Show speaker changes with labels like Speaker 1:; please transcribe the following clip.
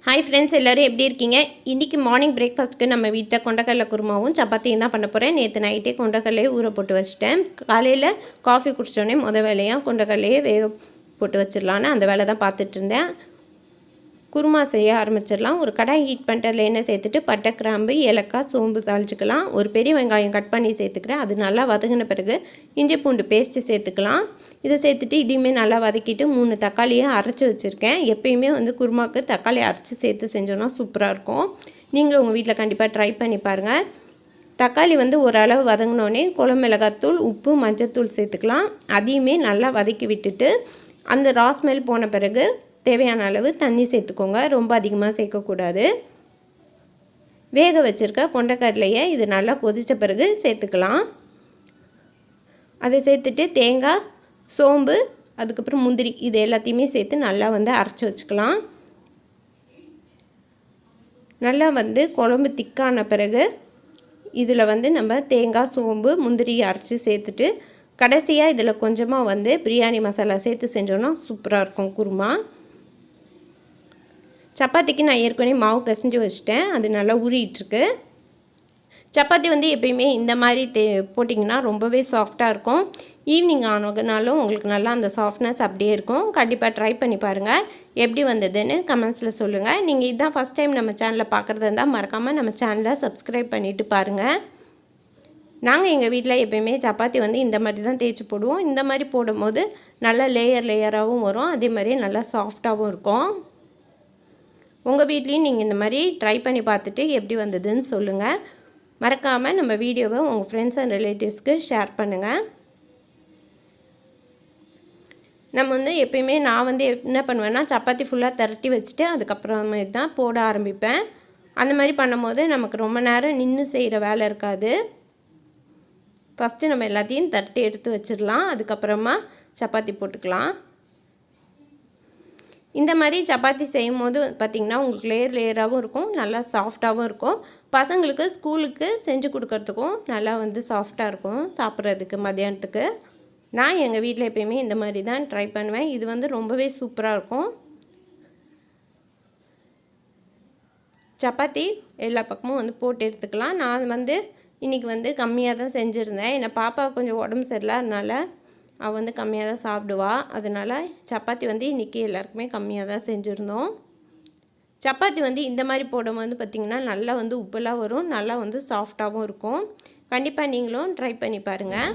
Speaker 1: Hi friends, எல்லோரும் எப்படி இருக்கீங்க? இன்றைக்கி மார்னிங் பிரேக்ஃபாஸ்ட்டுக்கு நம்ம வீட்டில் கொண்டக்கடலை குருமாவும் சப்பாத்தியும் தான் பண்ண போகிறேன். நேற்று நைட்டே கொண்டக்கடலையே ஊற போட்டு வச்சிட்டேன். காலையில் காஃபி குடிச்சோடனே வேலையாக கொண்டக்கடலையே வேக போட்டு வச்சிடலான்னு அந்த வேலை தான் பார்த்துட்டு இருந்தேன். குருமா செய்ய ஆரம்பிச்சிடலாம். ஒரு கடாய் ஹீட் பண்ணிட்டு அதில் எண்ணெய் சேர்த்துட்டு பட்டை, கிராம்பு, ஏலக்காய், சோம்பு தாளிச்சிக்கலாம். ஒரு பெரிய வெங்காயம் கட் பண்ணி சேர்த்துக்கிறேன். அது நல்லா வதங்கின பிறகு இஞ்சி பூண்டு பேஸ்ட்டு சேர்த்துக்கலாம். இதை சேர்த்துட்டு இதையுமே நல்லா வதக்கிட்டு 3 தக்காளியை அரைச்சி வச்சுருக்கேன். எப்பயுமே குருமாவுக்கு தக்காளி அரைச்சி சேர்த்து செஞ்சோன்னா சூப்பராக இருக்கும். நீங்களும் உங்கள் வீட்டில் கண்டிப்பாக ட்ரை பண்ணி பாருங்கள். தக்காளி ஓரளவு வதங்கினோடனே குழம்பு மிளகாத்தூள், உப்பு, மஞ்சத்தூள் சேர்த்துக்கலாம். அதையுமே நல்லா வதக்கி விட்டுட்டு அந்த ராஸ்மெல் போன பிறகு தேவையான அளவு தண்ணி சேர்த்துக்கோங்க. ரொம்ப அதிகமாக சேர்க்கக்கூடாது. வேக வச்சுருக்க கொண்டக்கடலையை இது நல்லா கொதித்த பிறகு சேர்த்துக்கலாம். அதை சேர்த்துட்டு தேங்காய், சோம்பு, அதுக்கப்புறம் முந்திரி இது எல்லாத்தையுமே சேர்த்து நல்லா அரைச்சி வச்சுக்கலாம். நல்லா குழம்பு திக்கான பிறகு இதில் நம்ம தேங்காய், சோம்பு, முந்திரி அரைச்சி சேர்த்துட்டு கடைசியாக இதில் கொஞ்சமாக பிரியாணி மசாலா சேர்த்து செஞ்சோன்னா சூப்பராக இருக்கும் குருமா. சப்பாத்திக்கு நான் ஏற்கனவே மாவு பிசைஞ்சு வச்சுட்டேன். அது நல்லா ஊறிட்டுருக்கு. சப்பாத்தி எப்பயுமே இந்த மாதிரி போட்டிங்கன்னா ரொம்பவே சாஃப்டாக இருக்கும். ஈவினிங் ஆனதுனாலும் உங்களுக்கு நல்லா அந்த சாஃப்ட்னஸ் அப்படியே இருக்கும். கண்டிப்பாக ட்ரை பண்ணி பாருங்கள். எப்படி வந்ததுன்னு கமெண்ட்ஸில் சொல்லுங்கள். நீங்கள் இதுதான் ஃபஸ்ட் டைம் நம்ம சேனலை பார்க்குறதா இருந்தால் மறக்காமல் நம்ம சேனலை சப்ஸ்கிரைப் பண்ணிவிட்டு பாருங்கள். நாங்கள் எங்கள் வீட்டில் எப்பயுமே சப்பாத்தி இந்த மாதிரி தான் தேய்ச்சி போடுவோம். இந்த மாதிரி போடும்போது நல்லா லேயராகவும் வரும். அதே மாதிரி நல்லா சாஃப்டாகவும் இருக்கும். உங்கள் வீட்லேயும் நீங்கள் இந்த மாதிரி ட்ரை பண்ணி பார்த்துட்டு எப்படி வந்ததுன்னு சொல்லுங்கள். மறக்காமல் நம்ம வீடியோவை உங்கள் ஃப்ரெண்ட்ஸ் அண்ட் ரிலேட்டிவ்ஸ்க்கு ஷேர் பண்ணுங்கள். நம்ம எப்பயுமே நான் என்ன பண்ணுவேன்னா சப்பாத்தி ஃபுல்லாக திரட்டி வச்சுட்டு அதுக்கப்புறமே தான் போட ஆரம்பிப்பேன். அந்த மாதிரி பண்ணும்போது நமக்கு ரொம்ப நேரம் நின்று செய்கிற வேலை இருக்காது. ஃபஸ்ட்டு நம்ம எல்லாத்தையும் திரட்டி எடுத்து வச்சிடலாம். அதுக்கப்புறமா சப்பாத்தி போட்டுக்கலாம். இந்த மாதிரி சப்பாத்தி செய்யும் போது பார்த்திங்கன்னா உங்களுக்கு லேயராகவும் இருக்கும், நல்லா சாஃப்டாகவும் இருக்கும். பசங்களுக்கு ஸ்கூலுக்கு செஞ்சு கொடுக்கறதுக்கும் நல்லா சாஃப்டாக இருக்கும் சாப்பிட்றதுக்கு மத்தியானத்துக்கு. நான் எங்கள் வீட்டில் எப்பயுமே இந்த மாதிரி தான் ட்ரை பண்ணுவேன். இது ரொம்பவே சூப்பராக இருக்கும். சப்பாத்தி எல்லா பக்கமும் போட்டு எடுத்துக்கலாம். நான் இன்றைக்கி கம்மியாக தான் செஞ்சுருந்தேன். என்னை பாப்பா கொஞ்சம் உடம்பு சரியில்லை, அதனால் அவள் கம்மியாக தான் சாப்பிடுவா. அதனால் சப்பாத்தி இன்றைக்கி எல்லாருக்குமே கம்மியாக தான் செஞ்சுருந்தோம். சப்பாத்தி இந்த மாதிரி போடும்போது பார்த்திங்கன்னா நல்லா உப்பெல்லாம் வரும், நல்லா சாஃப்டாகவும் இருக்கும். கண்டிப்பாக நீங்களும் ட்ரை பண்ணி பாருங்கள்.